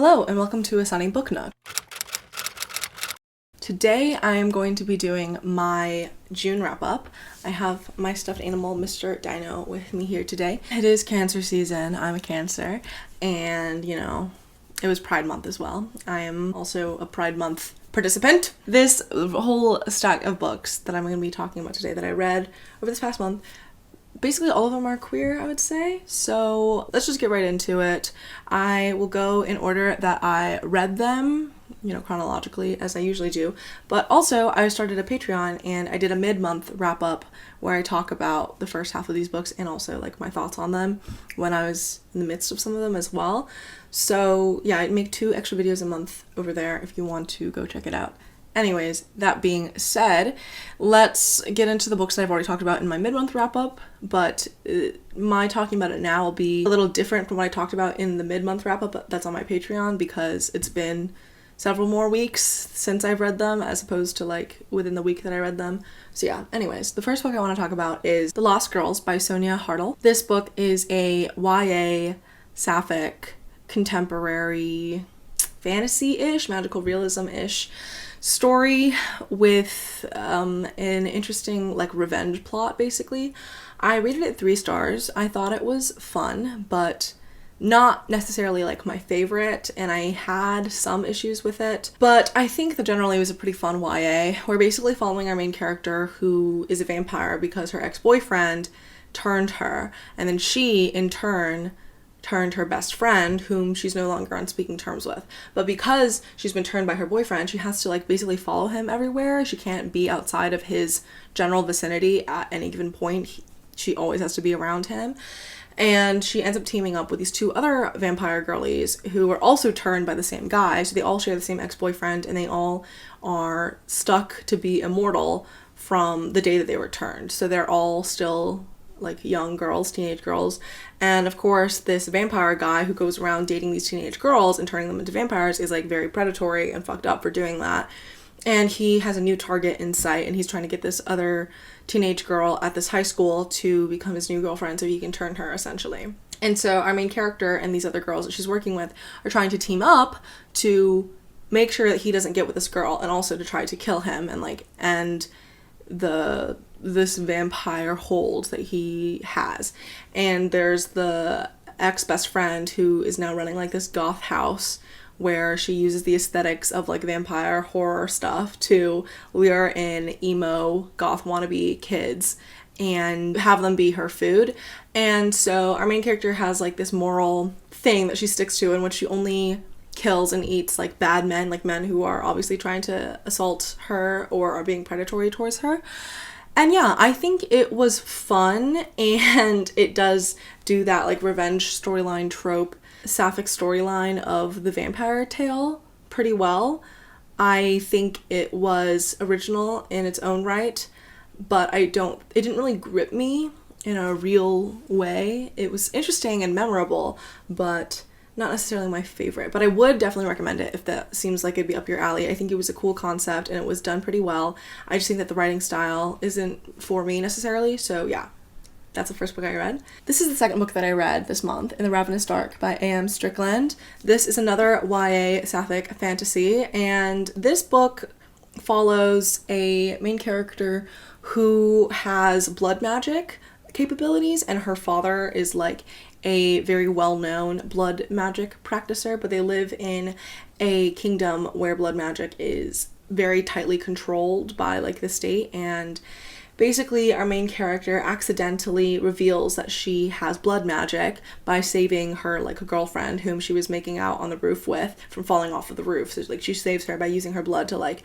Hello and welcome to a Sunny Book Nook. Today I am going to be doing my June wrap-up. I have my stuffed animal, Mr. Dino, with me here today. It is Cancer season. I'm a Cancer, and it was Pride Month as well. I am also a Pride Month participant. This whole stack of books that I'm going to be talking about today that I read over this past month, basically all of them are queer, I would say. So let's just get right into it. I will go in order that I read them, chronologically, as I usually do. But also, I started a Patreon and I did a mid-month wrap-up where I talk about the first half of these books and also like my thoughts on them when I was in the midst of some of them as well. So yeah, I make 2 extra videos a month over there if you want to go check it out. Anyways, that being said, let's get into the books that I've already talked about in my mid-month wrap-up, but my talking about it now will be a little different from what I talked about in the mid-month wrap-up that's on my Patreon, because it's been several more weeks since I've read them as opposed to like within the week that I read them. So yeah, anyways, the first book I want to talk about is The Lost Girls by Sonia Hartl. This book is a YA, sapphic, contemporary, fantasy-ish, magical realism-ish story with an interesting like revenge plot, basically. I rated it 3 stars. I thought it was fun, but not necessarily like my favorite, and I had some issues with it, but I think that generally it was a pretty fun YA. We're basically following our main character, who is a vampire because her ex-boyfriend turned her, and then she in turn turned her best friend, whom she's no longer on speaking terms with. But because she's been turned by her boyfriend, she has to like basically follow him everywhere. She can't be outside of his general vicinity at any given point. She always has to be around him. And she ends up teaming up with these 2 other vampire girlies who are also turned by the same guy. So they all share the same ex-boyfriend, and they all are stuck to be immortal from the day that they were turned. So they're all still like young girls, teenage girls. And of course, this vampire guy who goes around dating these teenage girls and turning them into vampires is like very predatory and fucked up for doing that. And he has a new target in sight, and he's trying to get this other teenage girl at this high school to become his new girlfriend so he can turn her, essentially. And so our main character and these other girls that she's working with are trying to team up to make sure that he doesn't get with this girl, and also to try to kill him and like end this vampire hold that he has. And there's the ex-best friend who is now running like this goth house where she uses the aesthetics of like vampire horror stuff to lure in emo goth wannabe kids and have them be her food. And so our main character has like this moral thing that she sticks to, in which she only kills and eats like bad men, like men who are obviously trying to assault her or are being predatory towards her. And yeah, I think it was fun, and it does do that like revenge storyline trope, sapphic storyline of the vampire tale pretty well. I think it was original in its own right, but it didn't really grip me in a real way. It was interesting and memorable, but not necessarily my favorite. But I would definitely recommend it if that seems like it'd be up your alley. I think it was a cool concept and it was done pretty well. I just think that the writing style isn't for me necessarily. So yeah, that's the first book I read. This is the second book that I read this month, In the Ravenous Dark by A.M. Strickland. This is another YA sapphic fantasy, and this book follows a main character who has blood magic capabilities, and her father is like a very well-known blood magic practicer, but they live in a kingdom where blood magic is very tightly controlled by like the state. And basically our main character accidentally reveals that she has blood magic by saving her like a girlfriend whom she was making out on the roof with from falling off of the roof. So like she saves her by using her blood to like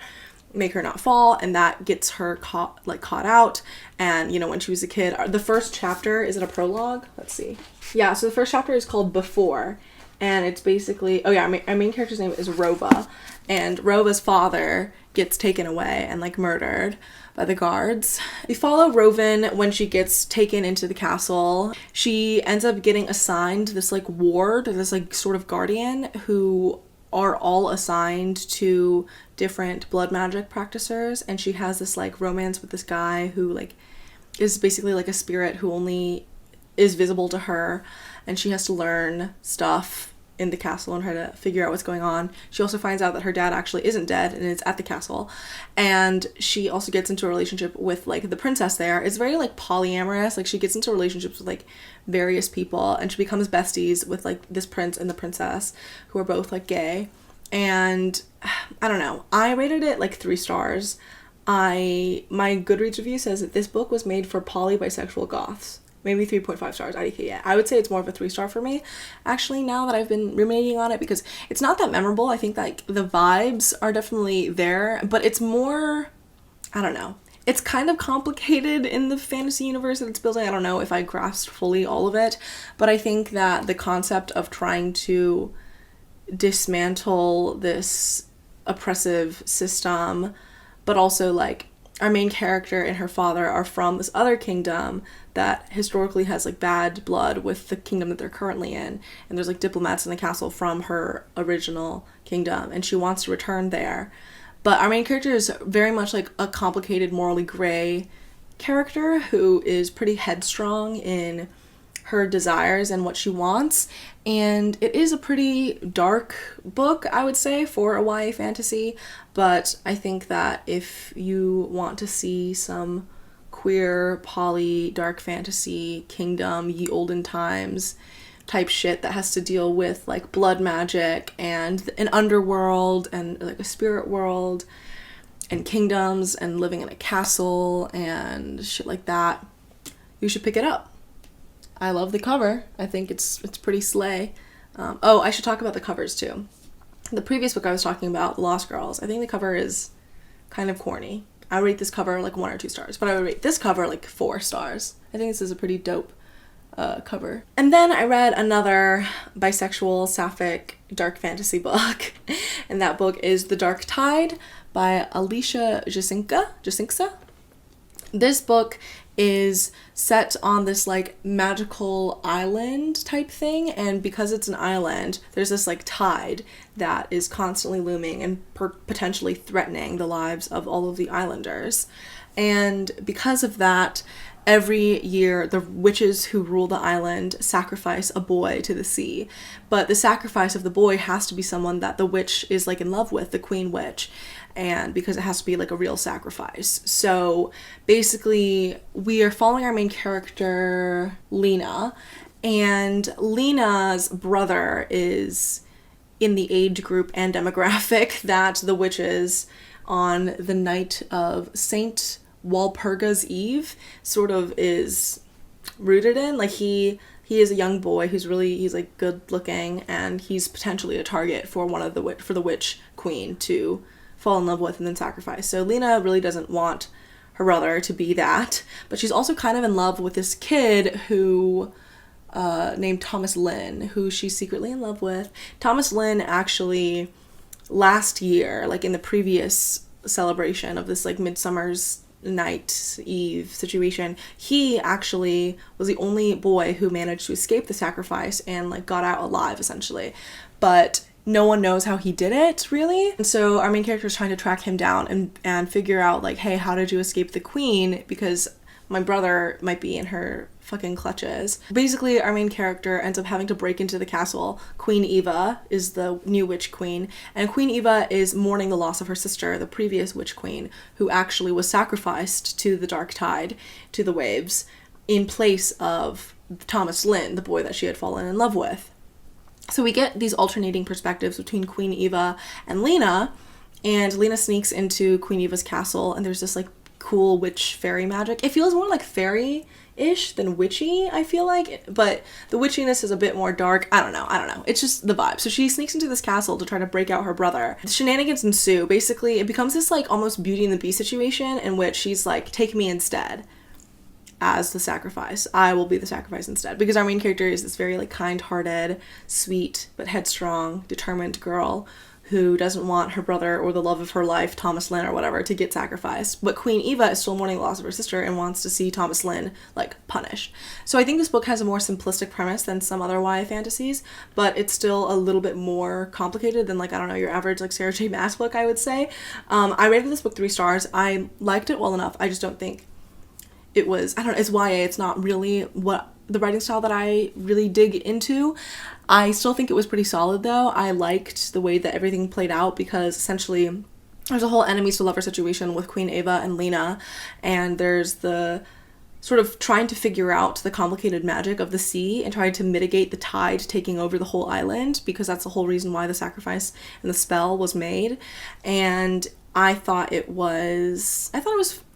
make her not fall, and that gets her caught out. And when she was a kid, the first chapter, is it a prologue? Let's see. Yeah, so the first chapter is called Before, and it's basically, our main character's name is Rova, and Rova's father gets taken away and like murdered by the guards. We follow Rovan when she gets taken into the castle. She ends up getting assigned this like ward, this like sort of guardian, who are all assigned to different blood magic practitioners, and she has this like romance with this guy who like is basically like a spirit who only is visible to her, and she has to learn stuff in the castle and try to figure out what's going on. She also finds out that her dad actually isn't dead and is at the castle. And she also gets into a relationship with, like, the princess there. It's very, like, polyamorous. Like, she gets into relationships with, like, various people, and she becomes besties with, like, this prince and the princess, who are both, like, gay. And I don't know. I rated it, like, 3 stars. My Goodreads review says that this book was made for poly-bisexual goths. Maybe 3.5 stars, IDK, yeah. I would say it's more of a 3-star for me, actually, now that I've been ruminating on it, because it's not that memorable. I think, like, the vibes are definitely there, but it's more, I don't know. It's kind of complicated in the fantasy universe that it's building. I don't know if I grasped fully all of it, but I think that the concept of trying to dismantle this oppressive system, but also, like, our main character and her father are from this other kingdom that historically has, like, bad blood with the kingdom that they're currently in. And there's, like, diplomats in the castle from her original kingdom, and she wants to return there. But our main character is very much, like, a complicated, morally gray character who is pretty headstrong in her desires and what she wants. And it is a pretty dark book, I would say, for a YA fantasy, but I think that if you want to see some queer, poly, dark fantasy, kingdom, ye olden times type shit that has to deal with, like, blood magic and an underworld and, like, a spirit world and kingdoms and living in a castle and shit like that, you should pick it up. I love the cover. I think it's pretty slay. I should talk about the covers too. The previous book I was talking about, The Lost Girls, I think the cover is kind of corny. I rate this cover like 1 or 2 stars, but I would rate this cover like 4 stars. I think this is a pretty dope cover. And then I read another bisexual sapphic dark fantasy book, and that book is The Dark Tide by Alicia Jasinksa. This book is set on this, like, magical island type thing, and because it's an island, there's this, like, tide that is constantly looming and potentially threatening the lives of all of the islanders. And because of that, every year the witches who rule the island sacrifice a boy to the sea, but the sacrifice of the boy has to be someone that the witch is, like, in love with, the queen witch, and because it has to be, like, a real sacrifice. So basically we are following our main character Lena, and Lena's brother is in the age group and demographic that the witches on the night of Saint Walpurga's Eve sort of is rooted in. Like, he is a young boy he's like good looking, and he's potentially a target for the witch queen to fall in love with and then sacrifice. So Lena really doesn't want her brother to be that, but she's also kind of in love with this kid who named Thomas Lynn, who she's secretly in love with. Thomas Lynn actually last year, like in the previous celebration of this, like, Midsummer's Night Eve situation, he actually was the only boy who managed to escape the sacrifice and, like, got out alive essentially, but no one knows how he did it, really. And so our main character is trying to track him down and figure out, like, hey, how did you escape the queen? Because my brother might be in her fucking clutches. Basically, our main character ends up having to break into the castle. Queen Eva is the new witch queen, and Queen Eva is mourning the loss of her sister, the previous witch queen, who actually was sacrificed to the dark tide, to the waves, in place of Thomas Lynn, the boy that she had fallen in love with. So we get these alternating perspectives between Queen Eva and Lena sneaks into Queen Eva's castle, and there's this, like, cool witch fairy magic. It feels more like fairy-ish than witchy, I feel like, but the witchiness is a bit more dark. I don't know. It's just the vibe. So she sneaks into this castle to try to break out her brother. The shenanigans ensue. Basically, it becomes this, like, almost Beauty and the Beast situation in which she's like, take me instead as the sacrifice. I will be the sacrifice instead. Because our main character is this very, like, kind-hearted, sweet, but headstrong, determined girl who doesn't want her brother or the love of her life, Thomas Lynn or whatever, to get sacrificed. But Queen Eva is still mourning the loss of her sister and wants to see Thomas Lynn, like, punished. So I think this book has a more simplistic premise than some other YA fantasies, but it's still a little bit more complicated than, like, I don't know, your average, like, Sarah J. Maas book, I would say. I rated this book 3 stars. I liked it well enough. I just don't think it was, I don't know, it's YA, it's not really what the writing style that I really dig into. I still think it was pretty solid though. I liked the way that everything played out because essentially there's a whole enemies to lover situation with Queen Ava and Lena, and there's the sort of trying to figure out the complicated magic of the sea and trying to mitigate the tide taking over the whole island, because that's the whole reason why the sacrifice and the spell was made. And I thought it was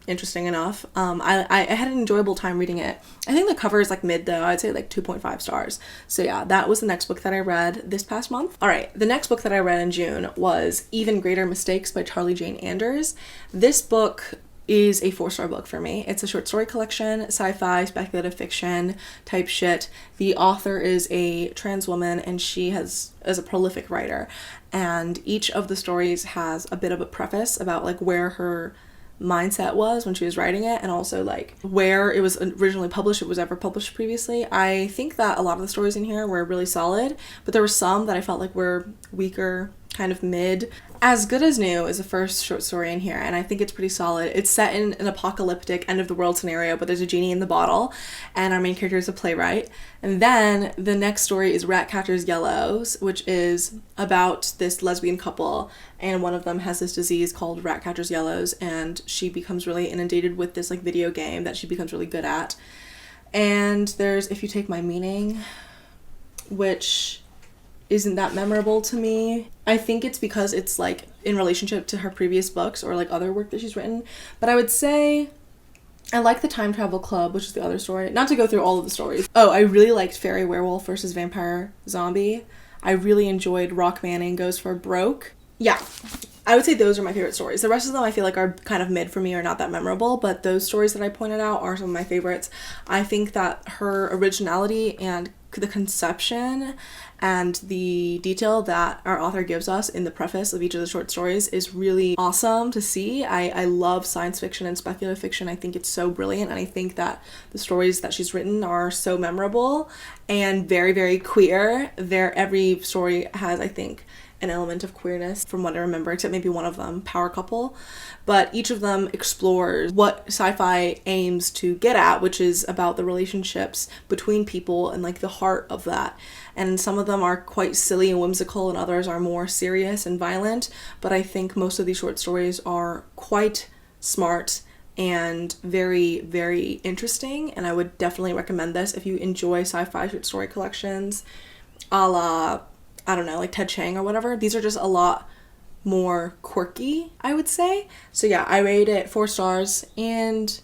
interesting enough. I had an enjoyable time reading it. I think the cover is like mid though. I'd say like 2.5 stars. So yeah, that was the next book that I read this past month. All right, the next book that I read in June was Even Greater Mistakes by Charlie Jane Anders. This book is a 4-star book for me. It's a short story collection, sci-fi, speculative fiction type shit. The author is a trans woman and she is a prolific writer. And each of the stories has a bit of a preface about like where her mindset was when she was writing it, and also like where it was originally published, it was ever published previously. I think that a lot of the stories in here were really solid, but there were some that I felt like were weaker, kind of mid. As Good as New is the first short story in here, and I think it's pretty solid. It's set in an apocalyptic end of the world scenario, but there's a genie in the bottle, and our main character is a playwright. And then the next story is Ratcatcher's Yellows, which is about this lesbian couple, and one of them has this disease called Ratcatcher's Yellows, and she becomes really inundated with this like video game that she becomes really good at. And there's If You Take My Meaning, which isn't that memorable to me. I think it's because it's like in relationship to her previous books or like other work that she's written. But I would say I like The Time Travel Club, which is the other story. Not to go through all of the stories. Oh, I really liked Fairy Werewolf versus Vampire Zombie. I really enjoyed Rock Manning Goes for Broke. Yeah, I would say those are my favorite stories. The rest of them I feel like are kind of mid for me or not that memorable, but those stories that I pointed out are some of my favorites. I think that her originality and the conception and the detail that our author gives us in the preface of each of the short stories is really awesome to see. I love science fiction and speculative fiction. I think it's so brilliant, and I think that the stories that she's written are so memorable and very, very queer. Every story has, I think, an element of queerness from what I remember, except maybe one of them, Power Couple. But each of them explores what sci-fi aims to get at, which is about the relationships between people and like the heart of that. And some of them are quite silly and whimsical, and others are more serious and violent. But I think most of these short stories are quite smart and very, very interesting. And I would definitely recommend this if you enjoy sci-fi short story collections, a la, I don't know, like Ted Chiang or whatever. These are just a lot more quirky, I would say. So yeah, I rated it 4 stars, and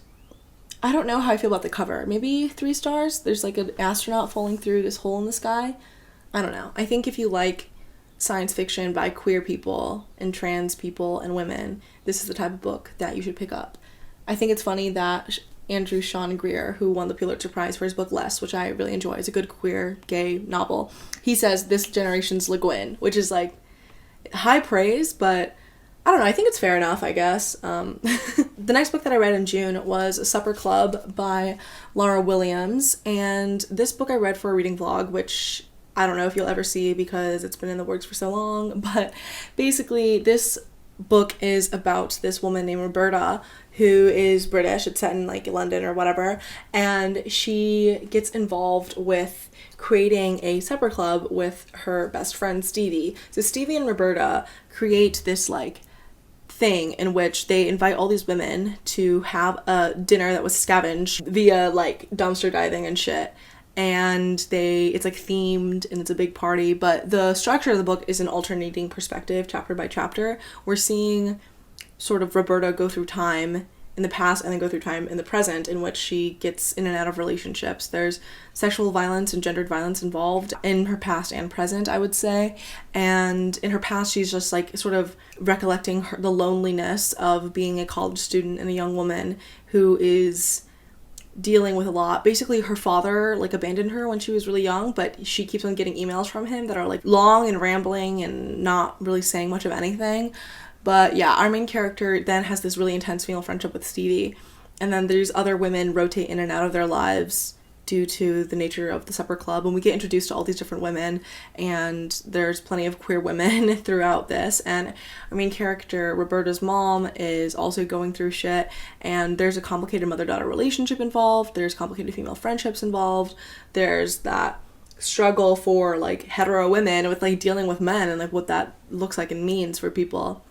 I don't know how I feel about the cover. Maybe 3 stars. There's like an astronaut falling through this hole in the sky. I don't know. I think if you like science fiction by queer people and trans people and women, this is the type of book that you should pick up. I think it's funny that Andrew Sean Greer, who won the Pulitzer Prize for his book Less, which I really enjoy, is a good queer gay novel. He says this generation's Le Guin, which is like high praise, but I don't know, I think it's fair enough, I guess. The next book that I read in June was Supper Club by Lara Williams, and this book I read for a reading vlog, which I don't know if you'll ever see because it's been in the works for so long, but basically this book is about this woman named Roberta who is British. It's set in like London or whatever, and she gets involved with creating a supper club with her best friend Stevie. So Stevie and Roberta create this like thing in which they invite all these women to have a dinner that was scavenged via like dumpster diving and shit. And it's like themed and it's a big party, but the structure of the book is an alternating perspective, chapter by chapter. We're seeing sort of Roberta go through time in the past and then go through time in the present, in which she gets in and out of relationships. There's sexual violence and gendered violence involved in her past and present, I would say. And in her past, she's just like sort of recollecting the loneliness of being a college student and a young woman who is dealing with a lot. Basically, her father like abandoned her when she was really young, but she keeps on getting emails from him that are like long and rambling and not really saying much of anything. But yeah, our main character then has this really intense female friendship with Stevie, and then there's other women rotate in and out of their lives due to the nature of the supper club, and we get introduced to all these different women, and there's plenty of queer women throughout this, and our main character, Roberta's mom, is also going through shit, and there's a complicated mother-daughter relationship involved, there's complicated female friendships involved, there's that struggle for like hetero women with like dealing with men and like what that looks like and means for people.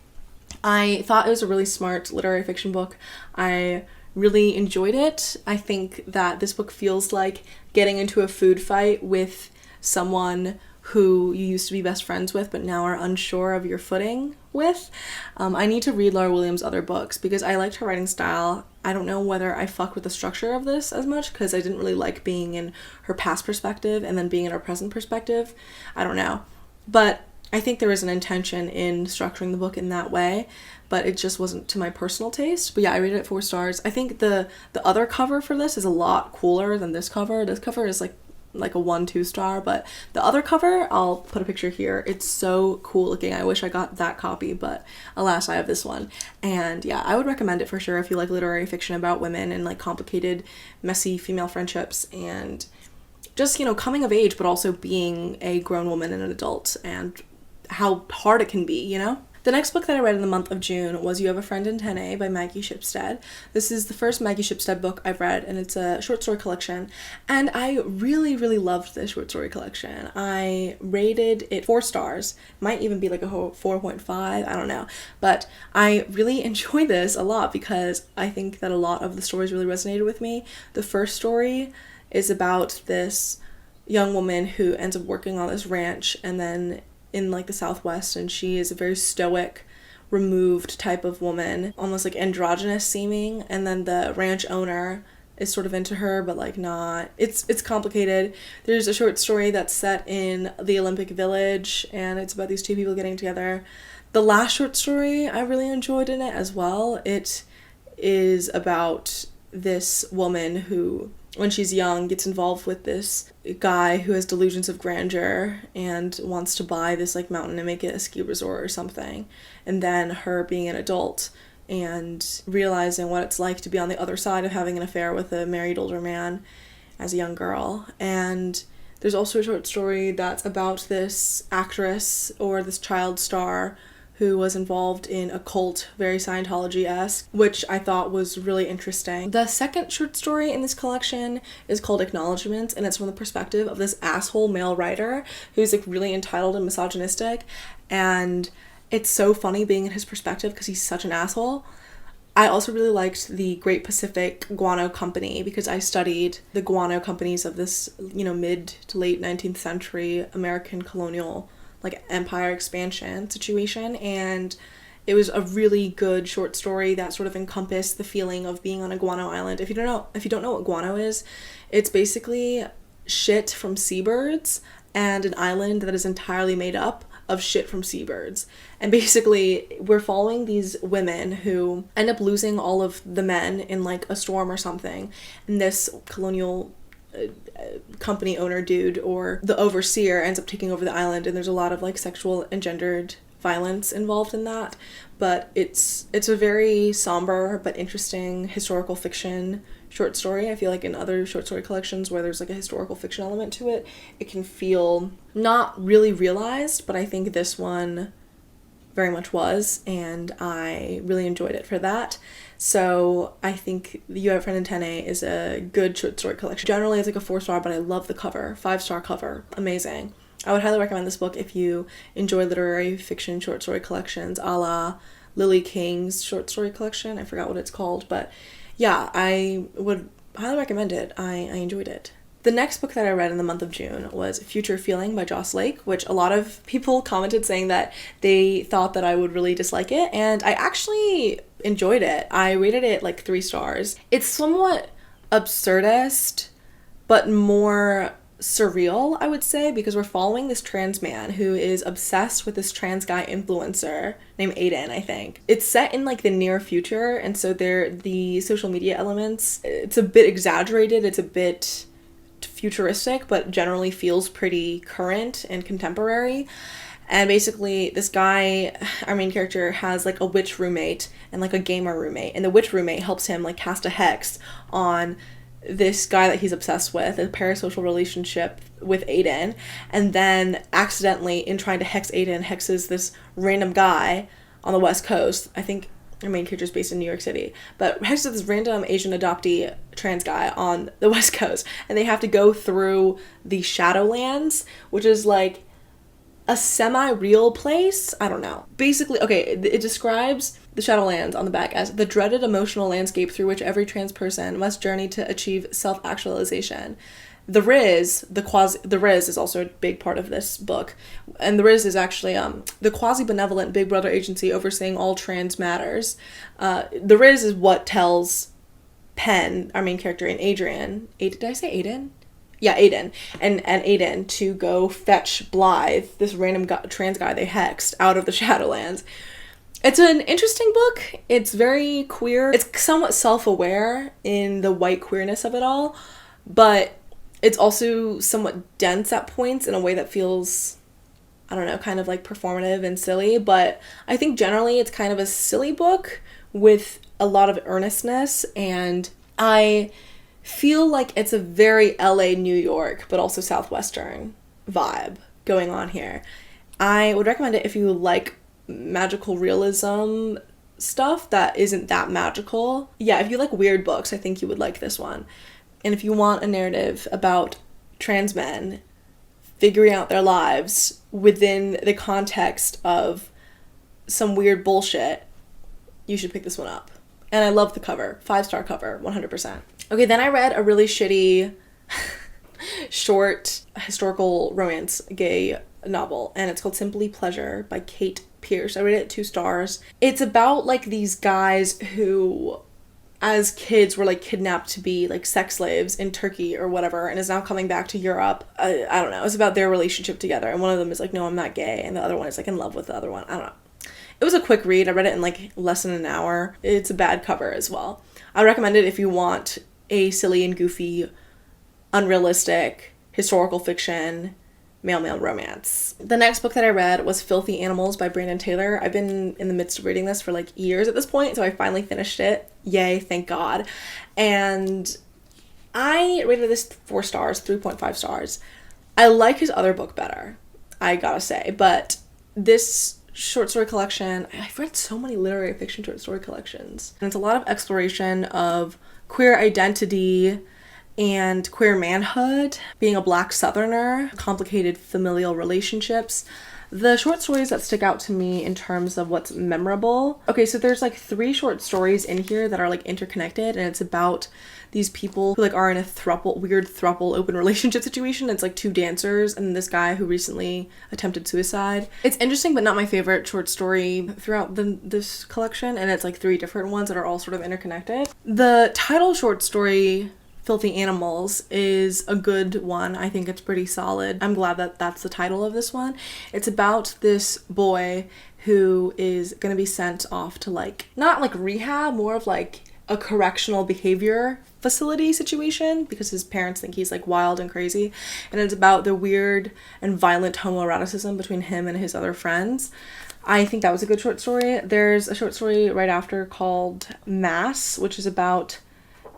I thought it was a really smart literary fiction book. I really enjoyed it. I think that this book feels like getting into a food fight with someone who you used to be best friends with but now are unsure of your footing with. I need to read Laura Williams' other books because I liked her writing style. I don't know whether I fuck with the structure of this as much because I didn't really like being in her past perspective and then being in her present perspective. I don't know. But I think there is an intention in structuring the book in that way, but it just wasn't to my personal taste. But yeah, I rated it 4 stars. I think the other cover for this is a lot cooler than this cover. This cover is like a 1-2 star, but the other cover, I'll put a picture here. It's so cool looking. I wish I got that copy, but alas, I have this one. And yeah, I would recommend it for sure if you like literary fiction about women and like complicated, messy female friendships and just, you know, coming of age, but also being a grown woman and an adult and how hard it can be, you know? The next book that I read in the month of June was You Have a Friend in 10A by Maggie Shipstead. This is the first Maggie Shipstead book I've read, and it's a short story collection, and I really, really loved this short story collection. I rated it 4 stars, might even be like a 4.5, I don't know, but I really enjoyed this a lot because I think that a lot of the stories really resonated with me. The first story is about this young woman who ends up working on this ranch and then in like the Southwest, and she is a very stoic, removed type of woman, almost like androgynous seeming, and then the ranch owner is sort of into her but like not. It's complicated. There's a short story that's set in the Olympic Village and it's about these 2 people getting together. The last short story I really enjoyed in it as well. It is about this woman who, when she's young, gets involved with this guy who has delusions of grandeur and wants to buy this like mountain and make it a ski resort or something. And then her being an adult and realizing what it's like to be on the other side of having an affair with a married older man as a young girl. And there's also a short story that's about this actress or this child star who was involved in a cult, very Scientology-esque, which I thought was really interesting. The second short story in this collection is called Acknowledgements, and it's from the perspective of this asshole male writer who's like really entitled and misogynistic, and it's so funny being in his perspective because he's such an asshole. I also really liked the Great Pacific Guano Company because I studied the guano companies of this, you know, mid to late 19th century American colonial like empire expansion situation, and it was a really good short story that sort of encompassed the feeling of being on a guano island. If you don't know what guano is, it's basically shit from seabirds and an island that is entirely made up of shit from seabirds. And basically we're following these women who end up losing all of the men in like a storm or something, and this colonial company owner dude or the overseer ends up taking over the island, and there's a lot of like sexual engendered violence involved in that. But it's a very somber but interesting historical fiction short story. I feel like in other short story collections where there's like a historical fiction element to it, it can feel not really realized, but I think this one very much was, and I really enjoyed it for that. So I think You Have a Friend in 10A is a good short story collection. Generally it's like a 4-star, but I love the cover. 5-star cover. Amazing. I would highly recommend this book if you enjoy literary fiction short story collections, a la Lily King's short story collection. I forgot what it's called, but yeah, I would highly recommend it. I enjoyed it. The next book that I read in the month of June was Future Feeling by Joss Lake, which a lot of people commented saying that they thought that I would really dislike it, and I actually enjoyed it. I rated it like 3 stars. It's somewhat absurdist, but more surreal, I would say, because we're following this trans man who is obsessed with this trans guy influencer named Aiden, I think. It's set in like the near future, and so the social media elements, it's a bit exaggerated, it's a bit futuristic, but generally feels pretty current and contemporary. And basically this guy, our main character, has like a witch roommate and like a gamer roommate, and the witch roommate helps him like cast a hex on this guy that he's obsessed with, a parasocial relationship with Aiden, and then accidentally, in trying to hex Aiden, hexes this random guy on the West Coast. I think our main character is based in New York City, but hexes this random Asian adoptee trans guy on the West Coast, and they have to go through the Shadowlands, which is like a semi-real place. I don't know. Basically, okay, it describes the Shadowlands on the back as the dreaded emotional landscape through which every trans person must journey to achieve self-actualization. The Riz is also a big part of this book, and the Riz is actually the quasi-benevolent Big Brother agency overseeing all trans matters. The Riz is what tells Penn, our main character, and Adrian. Did I say Aiden? Yeah, Aiden. And Aiden to go fetch Blythe, this random trans guy they hexed, out of the Shadowlands. It's an interesting book. It's very queer. It's somewhat self-aware in the white queerness of it all, but it's also somewhat dense at points in a way that feels, I don't know, kind of like performative and silly. But I think generally it's kind of a silly book with a lot of earnestness, and I feel like it's a very LA, New York, but also Southwestern vibe going on here. I would recommend it if you like magical realism stuff that isn't that magical. Yeah, if you like weird books, I think you would like this one. And if you want a narrative about trans men figuring out their lives within the context of some weird bullshit, you should pick this one up. And I love the cover. 5-star cover, 100%. Okay, then I read a really shitty short historical romance gay novel, and it's called Simply Pleasure by Kate Pearce. I rated it 2 stars. It's about like these guys who as kids were like kidnapped to be like sex slaves in Turkey or whatever, and is now coming back to Europe. I don't know. It's about their relationship together, and one of them is like, no, I'm not gay, and the other one is like in love with the other one. I don't know. It was a quick read. I read it in like less than an hour. It's a bad cover as well. I recommend it if you want a silly and goofy, unrealistic, historical fiction, male romance. The next book that I read was Filthy Animals by Brandon Taylor. I've been in the midst of reading this for like years at this point, so I finally finished it. Yay, thank God. And I rated this 4 stars, 3.5 stars. I like his other book better, I gotta say, but this short story collection, I've read so many literary fiction short story collections, and it's a lot of exploration of queer identity and queer manhood, being a Black Southerner, complicated familial relationships. The short stories that stick out to me in terms of what's memorable. Okay, so there's like 3 short stories in here that are like interconnected, and it's about these people who like are in a weird throuple open relationship situation. It's like 2 dancers and this guy who recently attempted suicide. It's interesting, but not my favorite short story throughout this collection, and it's like 3 different ones that are all sort of interconnected. The title short story, Filthy Animals, is a good one. I think it's pretty solid. I'm glad that that's the title of this one. It's about this boy who is going to be sent off to like, not like rehab, more of like a correctional behavior facility situation because his parents think he's like wild and crazy. And it's about the weird and violent homoeroticism between him and his other friends. I think that was a good short story. There's a short story right after called Mass, which is about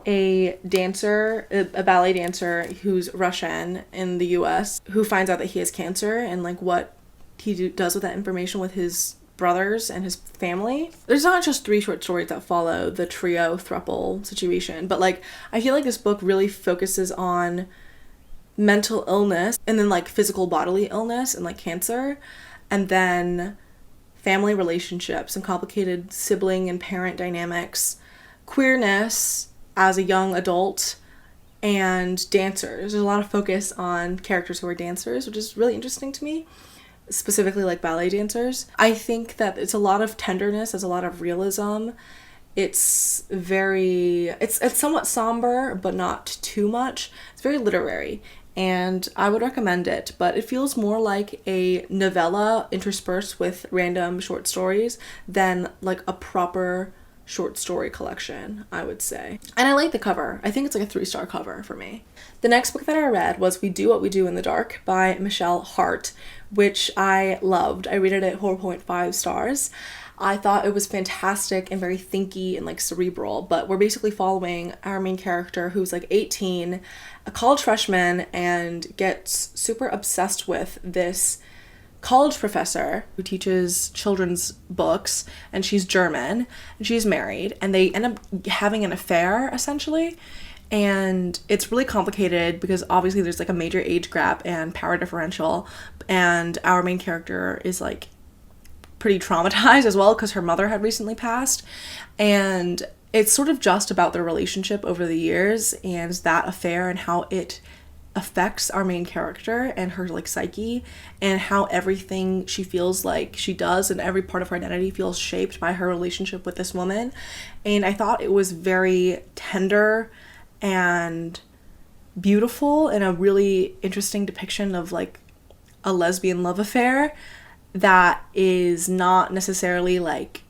a dancer, a ballet dancer who's Russian in the US, who finds out that he has cancer and like what he does with that information with his brothers and his family. There's not just 3 short stories that follow the trio throuple situation, but like I feel like this book really focuses on mental illness and then like physical bodily illness and like cancer, and then family relationships and complicated sibling and parent dynamics, queerness as a young adult, and dancers. There's a lot of focus on characters who are dancers, which is really interesting to me, specifically like ballet dancers. I think that it's a lot of tenderness, there's a lot of realism. It's somewhat somber, but not too much. It's very literary, and I would recommend it, but it feels more like a novella interspersed with random short stories than like a proper short story collection, I would say. And I like the cover. I think it's like a 3-star cover for me. The next book that I read was We Do What We Do in the Dark by Michelle Hart, which I loved. I rated it 4.5 stars. I thought it was fantastic and very thinky and like cerebral, but we're basically following our main character who's like 18, a college freshman, and gets super obsessed with this college professor who teaches children's books, and she's German and she's married, and they end up having an affair essentially. And it's really complicated because obviously there's like a major age gap and power differential, and our main character is like pretty traumatized as well because her mother had recently passed, and it's sort of just about their relationship over the years and that affair and how it affects our main character and her like psyche, and how everything she feels like she does and every part of her identity feels shaped by her relationship with this woman. And I thought it was very tender and beautiful and a really interesting depiction of like a lesbian love affair that is not necessarily like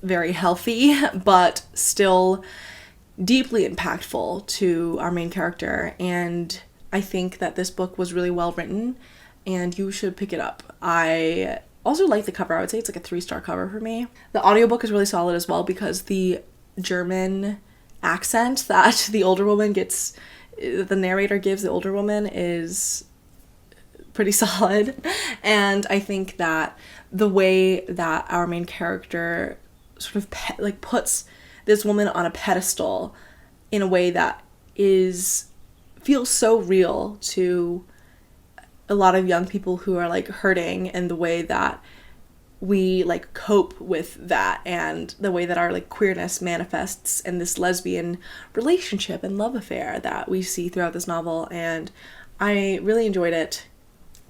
very healthy, but still deeply impactful to our main character. And I think that this book was really well written and you should pick it up. I also like the cover. I would say it's like a 3-star cover for me. The audiobook is really solid as well because the German accent that the older woman gets, the narrator gives the older woman, is pretty solid. And I think that the way that our main character sort of puts this woman on a pedestal in a way that feels so real to a lot of young people who are like hurting, and the way that we like cope with that, and the way that our like queerness manifests in this lesbian relationship and love affair that we see throughout this novel. And I really enjoyed it.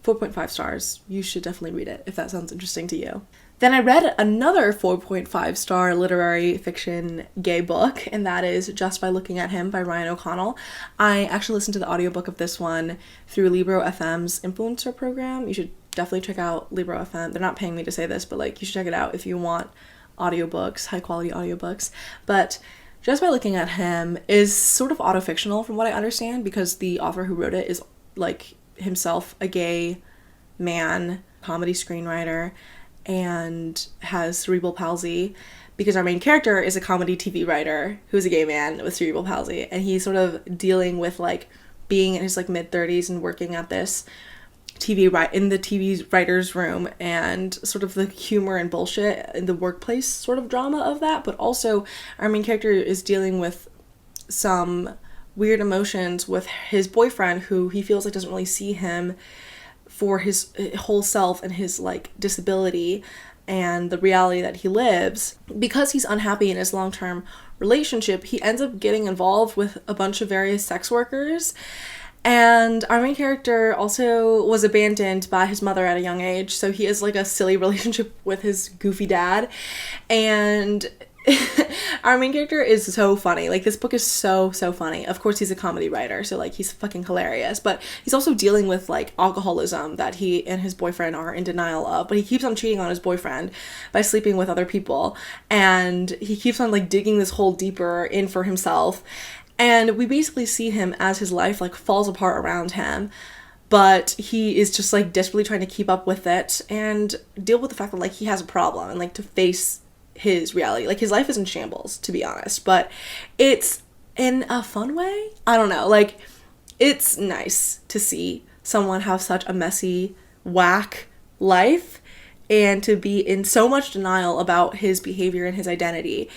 4.5 stars. You should definitely read it if that sounds interesting to you. Then I read another 4.5 star literary fiction gay book, and that is Just by Looking at Him by Ryan O'Connell. I actually listened to the audiobook of this one through Libro FM's influencer program. You should definitely check out Libro FM. They're not paying me to say this, but like you should check it out if you want audiobooks, high quality audiobooks. But Just by Looking at Him is sort of autofictional from what I understand, because the author who wrote it is like himself a gay man, comedy screenwriter, and has cerebral palsy, because our main character is a comedy TV writer who's a gay man with cerebral palsy, and he's sort of dealing with like being in his like mid-30s and working at this in the TV writer's room, and sort of the humor and bullshit in the workplace sort of drama of that. But also our main character is dealing with some weird emotions with his boyfriend, who he feels like doesn't really see him for his whole self and his like disability and the reality that he lives. Because he's unhappy in his long-term relationship, he ends up getting involved with a bunch of various sex workers. And our main character also was abandoned by his mother at a young age, so he has like a silly relationship with his goofy dad. And our main character is so funny. Like, this book is so funny. Of course, he's a comedy writer, so like he's fucking hilarious, but he's also dealing with like alcoholism that he and his boyfriend are in denial of. But he keeps on cheating on his boyfriend by sleeping with other people, and he keeps on like digging this hole deeper in for himself. And we basically see him as his life like falls apart around him, but he is just like desperately trying to keep up with it and deal with the fact that like he has a problem, and like to face his reality. Like, his life is in shambles, to be honest, but it's in a fun way. I don't know, like, it's nice to see someone have such a messy, whack life and to be in so much denial about his behavior and his identity.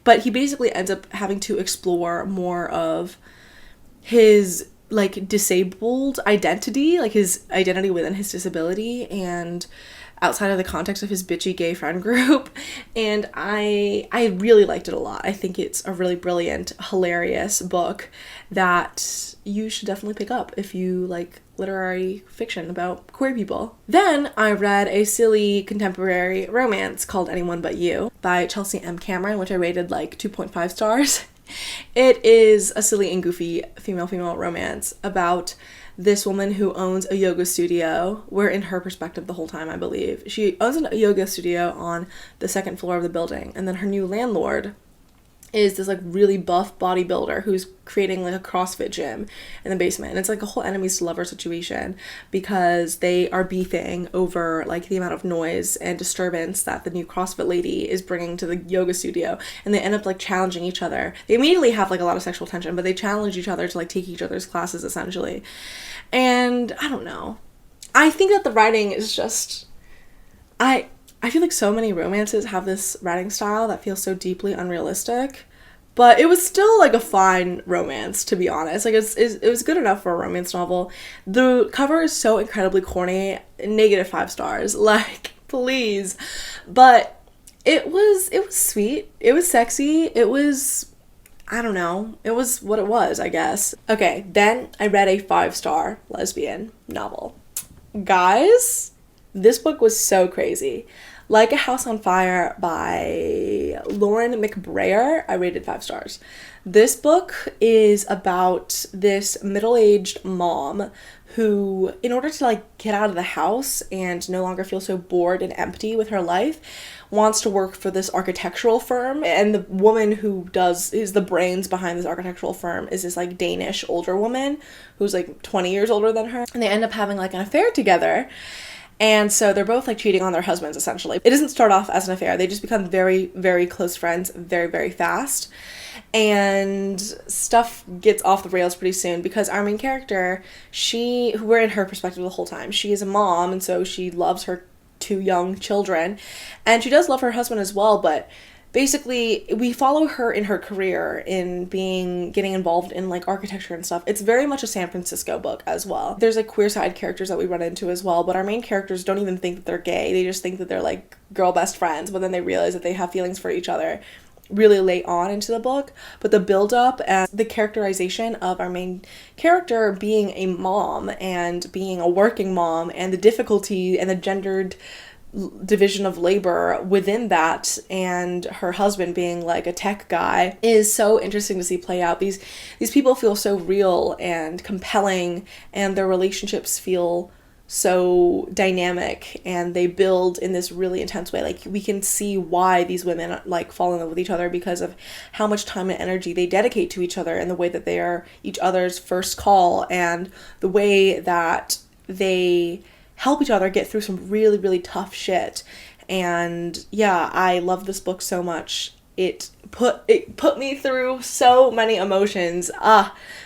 But he basically ends up having to explore more of his like disabled identity, like his identity within his disability and outside of the context of his bitchy gay friend group. And I really liked it a lot. I think it's a really brilliant, hilarious book that you should definitely pick up if you like literary fiction about queer people. Then I read a silly contemporary romance called Anyone But You by Chelsea M. Cameron, which I rated like 2.5 stars. It is a silly and goofy female romance about this woman who owns a yoga studio. We're in her perspective the whole time, I believe. She owns a yoga studio on the second floor of the building, and then her new landlord is this like really buff bodybuilder who's creating like a CrossFit gym in the basement. And it's like a whole enemies to lover situation because they are beefing over like the amount of noise and disturbance that the new CrossFit lady is bringing to the yoga studio. And they end up like challenging each other. They immediately have like a lot of sexual tension, but they challenge each other to like take each other's classes essentially. And I don't know. I think that the writing is just, I feel like so many romances have this writing style that feels so deeply unrealistic, but it was still like a fine romance, to be honest. Like it was good enough for a romance novel. The cover is so incredibly corny, -5 stars, like please. But it was sweet, it was sexy, it was, I don't know, it was what it was, I guess. Okay, then I read a 5-star lesbian novel. Guys, this book was so crazy. Like a House on Fire by Lauren McBrayer, I rated 5 stars. This book is about this middle-aged mom who, in order to like get out of the house and no longer feel so bored and empty with her life, wants to work for this architectural firm. And the woman who is the brains behind this architectural firm is this like Danish older woman who's like 20 years older than her. And they end up having like an affair together. And so they're both like cheating on their husbands essentially. It doesn't start off as an affair. They just become very, very close friends very, very fast. And stuff gets off the rails pretty soon because our main character, we're in her perspective the whole time. She is a mom, and so she loves her 2 young children. And she does love her husband as well, but basically we follow her in her career in getting involved in like architecture and stuff. It's very much a San Francisco book as well. There's like queer side characters that we run into as well, but our main characters don't even think that they're gay. They just think that they're like girl best friends, but then they realize that they have feelings for each other really late on into the book. But the build up and the characterization of our main character being a mom and being a working mom and the difficulty and the gendered division of labor within that, and her husband being like a tech guy, is so interesting to see play out. These people feel so real and compelling, and their relationships feel so dynamic, and they build in this really intense way. Like we can see why these women like fall in love with each other because of how much time and energy they dedicate to each other and the way that they are each other's first call and the way that they help each other get through some really, really tough shit. And yeah, I love this book so much. It put me through so many emotions.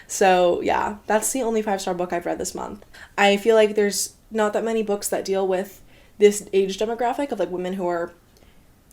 So yeah, that's the only 5-star book I've read this month. I feel like there's not that many books that deal with this age demographic of like women who are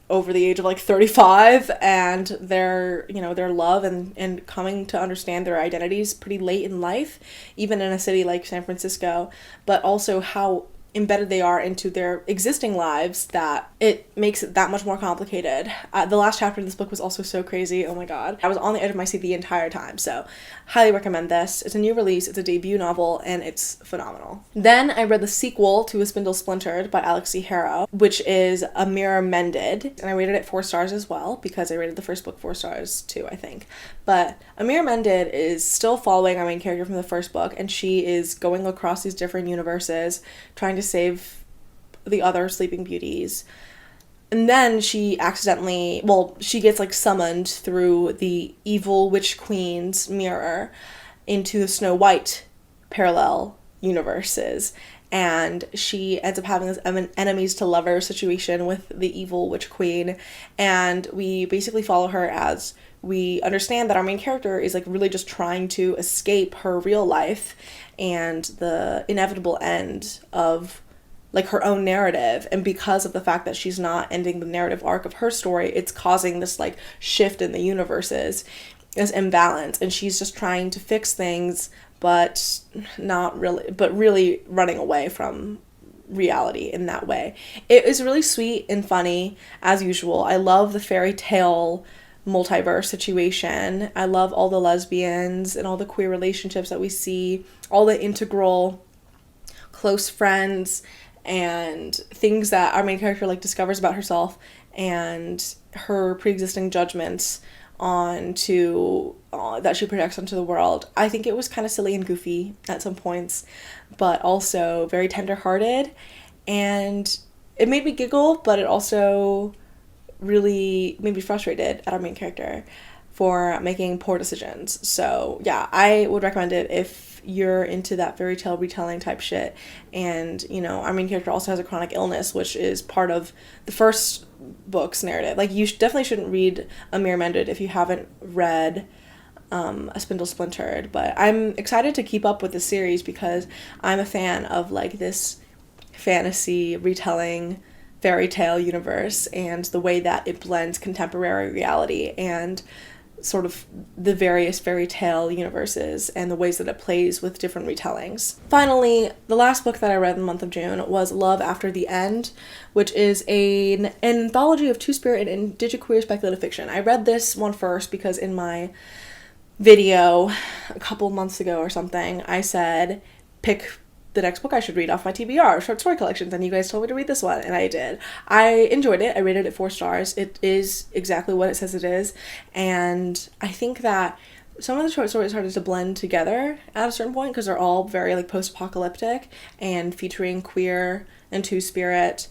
over the age of like 35 and their love and coming to understand their identities pretty late in life, even in a city like San Francisco, but also how embedded they are into their existing lives that it makes it that much more complicated. The last chapter of this book was also so crazy. Oh my god. I was on the edge of my seat the entire time. So highly recommend this. It's a new release. It's a debut novel and it's phenomenal. Then I read the sequel to A Spindle Splintered by Alix Harrow, which is A Mirror Mended. And I rated it 4 stars as well because I rated the first book 4 stars too, I think. But A Mirror Mended is still following our main character from the first book, and she is going across these different universes trying to save the other Sleeping Beauties. And then she she gets like summoned through the evil witch queen's mirror into the Snow White parallel universes. And she ends up having this enemies to lovers situation with the evil witch queen. And we basically follow her as we understand that our main character is like really just trying to escape her real life and the inevitable end of like her own narrative. And because of the fact that she's not ending the narrative arc of her story, it's causing this like shift in the universes, this imbalance, and she's just trying to fix things but really running away from reality in that way. It is really sweet and funny as usual. I love the fairy tale multiverse situation. I love all the lesbians and all the queer relationships that we see, all the integral close friends and things that our main character like discovers about herself and her pre-existing judgments onto that she projects onto the world. I think it was kind of silly and goofy at some points, but also very tender-hearted, and it made me giggle, but it also really made me frustrated at our main character. for making poor decisions. So yeah, I would recommend it if you're into that fairy tale retelling type shit. And, you know, our main character also has a chronic illness, which is part of the first book's narrative. Like, you definitely shouldn't read A Mere Mended if you haven't read A Spindle Splintered. But I'm excited to keep up with the series because I'm a fan of, like, this fantasy retelling fairy tale universe and the way that it blends contemporary reality and sort of the various fairy tale universes and the ways that it plays with different retellings. Finally, the last book that I read in the month of June was Love After the End, which is an anthology of two-spirit and indigiqueer speculative fiction. I read this one first because in my video a couple months ago or something, I said, pick the next book I should read off my TBR, short story collections, and you guys told me to read this one, and I did. I enjoyed it. I rated it 4 stars. It is exactly what it says it is, and I think that some of the short stories started to blend together at a certain point because they're all very, like, post-apocalyptic and featuring queer and two-spirit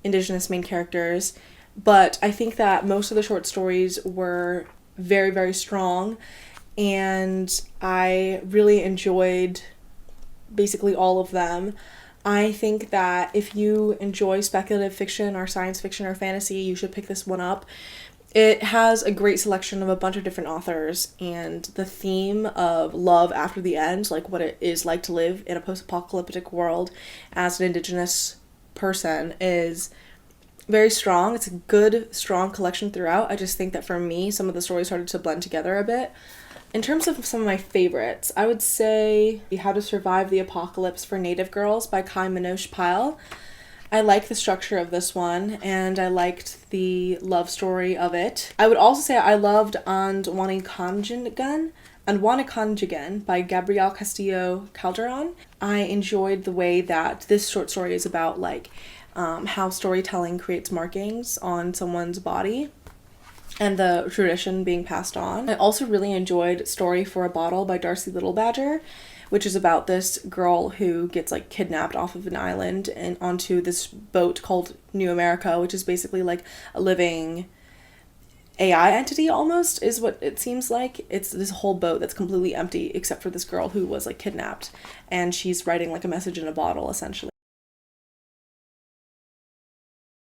indigenous main characters, but I think that most of the short stories were very, very strong, and I really enjoyed basically all of them. I think that if you enjoy speculative fiction or science fiction or fantasy, you should pick this one up. It has a great selection of a bunch of different authors, and the theme of love after the end, like what it is like to live in a post-apocalyptic world as an indigenous person, is very strong. It's a good, strong collection throughout. I just think that for me, some of the stories started to blend together a bit. In terms of some of my favorites, I would say How to Survive the Apocalypse for Native Girls by Kai Minoche Pyle. I like the structure of this one, and I liked the love story of it. I would also say I loved Andwani Conjugan by Gabrielle Castillo Calderon. I enjoyed the way that this short story is about, like, how storytelling creates markings on someone's body and the tradition being passed on. I also really enjoyed Story for a Bottle by Darcy Little Badger, which is about this girl who gets, like, kidnapped off of an island and onto this boat called New America, which is basically like a living AI entity almost, is what it seems like. It's this whole boat that's completely empty except for this girl who was, like, kidnapped, and she's writing, like, a message in a bottle essentially.